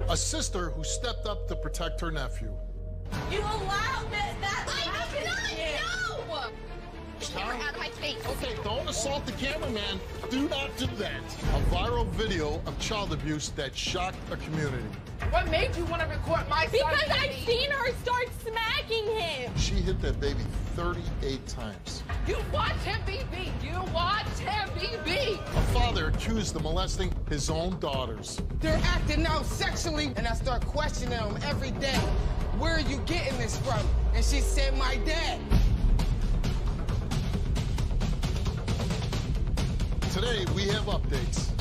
A sister who stepped up to protect her nephew. You allowed that I did not know! Get her out of my face. Okay, don't assault the cameraman. Do not do that. A viral video of child abuse that shocked a community. What made you want to record my son? Because I've seen her start smacking him. She hit that baby 38 times. You watch him be beat. You watch him be beat. A father accused of molesting his own daughters. They're acting out sexually, and I start questioning them every day. Where are you getting this from? And she said, my dad. Today, we have updates.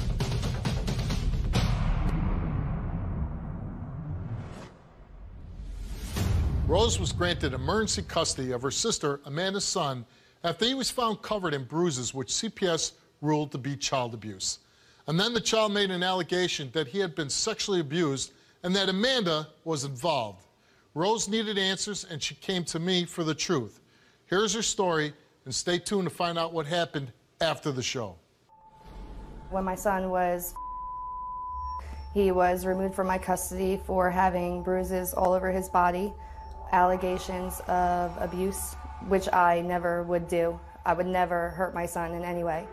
Rose was granted emergency custody of her sister, Amanda's son, after he was found covered in bruises, which CPS ruled to be child abuse. And then the child made an allegation that he had been sexually abused and that Amanda was involved. Rose needed answers, and she came to me for the truth. Here's her story, and stay tuned to find out what happened after the show. When my son was, he was removed from my custody for having bruises all over his body, allegations of abuse, which I never would do. I would never hurt my son in any way.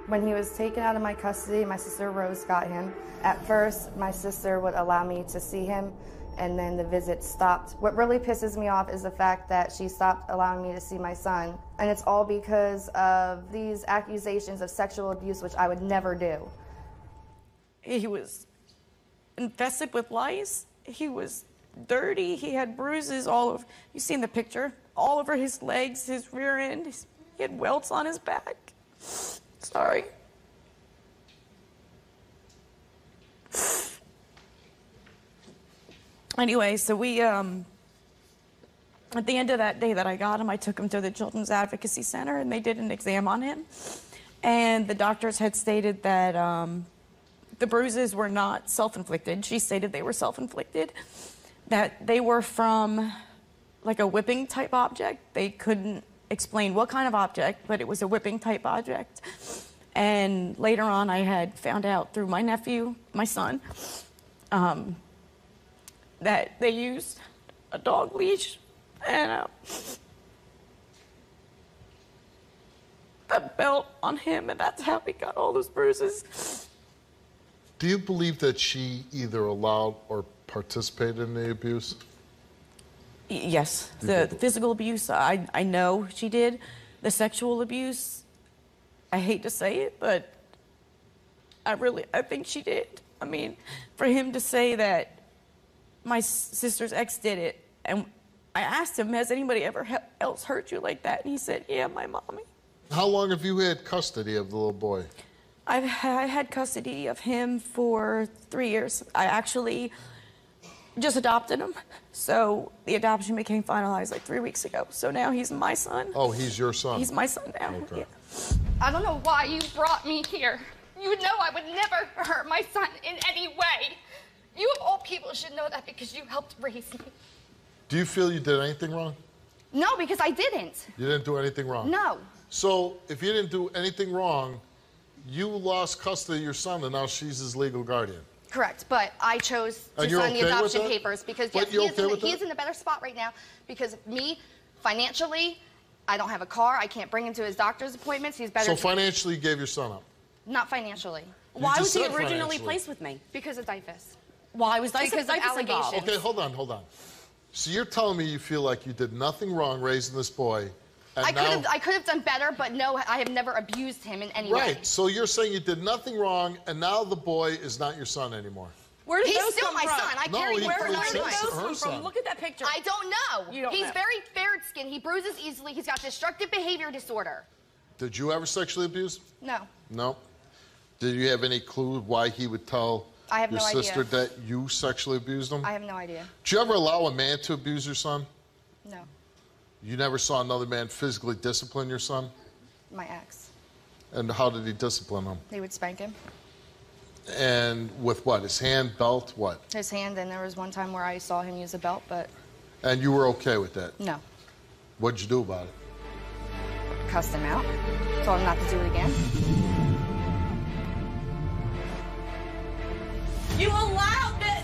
When he was taken out of my custody, my sister Rose got him. At first, my sister would allow me to see him, and then the visit stopped. What really pisses me off is the fact that she stopped allowing me to see my son. And it's all because of these accusations of sexual abuse, which I would never do. He was infested with lice. He was dirty. He had bruises all over. You've seen the picture. All over his legs, his rear end. He had welts on his back. Sorry. Anyway, so we, at the end of that day that I got him, I took him to the Children's Advocacy Center, and they did an exam on him. And the doctors had stated that the bruises were not self-inflicted. She stated they were self-inflicted, that they were from like a whipping type object. They couldn't explain what kind of object, but it was a whipping type object. And later on, I had found out through my nephew, my son, that they used a dog leash and a belt on him, and that's how he got all those bruises. Do you believe that she either allowed or participated in the abuse? Yes, the physical abuse, I know she did. The sexual abuse, I hate to say it, but I think she did. I mean, for him to say that my sister's ex did it, and I asked him, has anybody ever else hurt you like that? And he said, yeah, my mommy. How long have you had custody of the little boy? I had custody of him for 3 years. I actually just adopted him. So the adoption became finalized like 3 weeks ago. So now he's my son. Oh, he's your son? He's my son now, okay. Yeah. I don't know why you brought me here. You know I would never hurt my son in any way. You of all people should know that because you helped raise me. Do you feel you did anything wrong? No, because I didn't. You didn't do anything wrong? No. So if you didn't do anything wrong, you lost custody of your son, and now she's his legal guardian. Correct, but I chose to sign the adoption papers because yes, he is in a better spot right now because me, financially, I don't have a car. I can't bring him to his doctor's appointments. He's better. So financially, you gave your son up? Not financially. Why was he originally placed with me? Because of DIFUS. Why was DIFUS Because of allegations. Okay, hold on. So you're telling me you feel like you did nothing wrong raising this boy, and I could have done better, but no, I have never abused him in any way. Right, so you're saying you did nothing wrong, and now the boy is not your son anymore. Where did He's those still come my from? son. I carry him for 9 months. Where did those come from? Look at that picture. I don't know. You don't He's know. very fair-skinned. He bruises easily. He's got destructive behavior disorder. Did you ever sexually abuse? No. No. Did you have any clue why he would tell your sister that you sexually abused him? I have no idea. Did you ever allow a man to abuse your son? No. You never saw another man physically discipline your son? My ex. And how did he discipline him? He would spank him. And with what? His hand, belt, what? His hand, and there was one time where I saw him use a belt, but... And you were okay with that? No. What'd you do about it? Cussed him out. Told him not to do it again. You allowed that.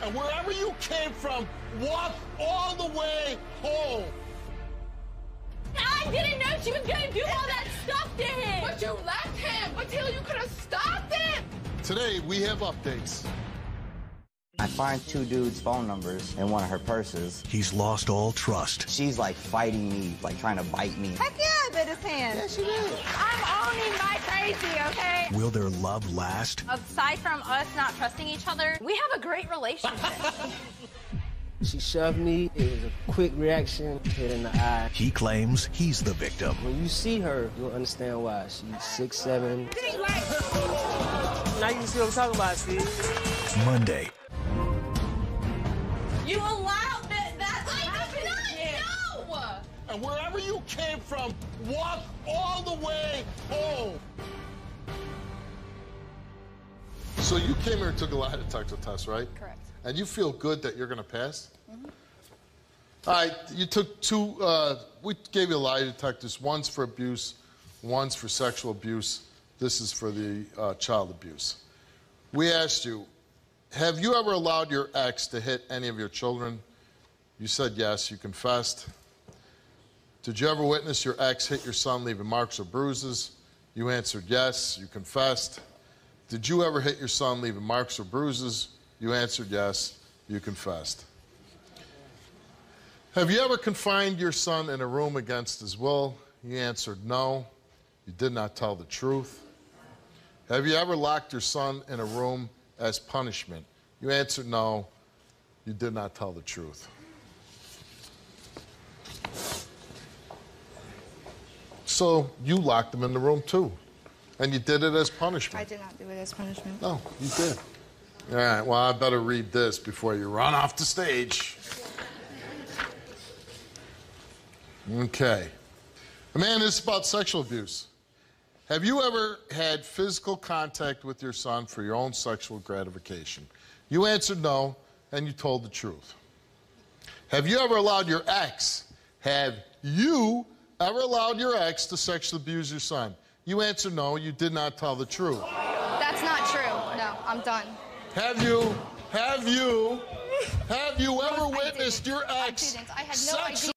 And wherever you came from, walk all the way home. I didn't know she was going to do all that stuff to him. But you left him. But Taylor, you could have stopped him. Today, we have updates. I find two dudes' phone numbers in one of her purses. He's lost all trust. She's like fighting me, like trying to bite me. Heck yeah, I bit his hand. Yeah, she did. I'm owning my crazy, okay? Will their love last? Aside from us not trusting each other, we have a great relationship. She shoved me. It was a quick reaction, hit in the eye. He claims he's the victim. When you see her, you'll understand why. She's 6'7". Now you can see what I'm talking about, Steve. Monday. You allowed that to happen. No! And wherever you came from, walk all the way home. So you came here and took a lie detector test, right? Correct. And you feel good that you're going to pass? Mm-hmm. All right, you took two, we gave you lie detectors. One's for abuse, one's for sexual abuse. This is for the child abuse. We asked you, have you ever allowed your ex to hit any of your children? You said yes, you confessed. Did you ever witness your ex hit your son, leaving marks or bruises? You answered yes, you confessed. Did you ever hit your son, leaving marks or bruises? You answered yes, you confessed. Have you ever confined your son in a room against his will? You answered no, you did not tell the truth. Have you ever locked your son in a room as punishment? You answered no, you did not tell the truth. So you locked him in the room too, and you did it as punishment. I did not do it as punishment. No, you did. All right, well, I better read this before you run off the stage. Okay. Amanda, this is about sexual abuse. Have you ever had physical contact with your son for your own sexual gratification? You answered no, and you told the truth. Have you ever allowed your ex, have you ever allowed your ex to sexually abuse your son? You answered no, you did not tell the truth. That's not true. No, I'm done. Have you ever witnessed your ex I had no idea.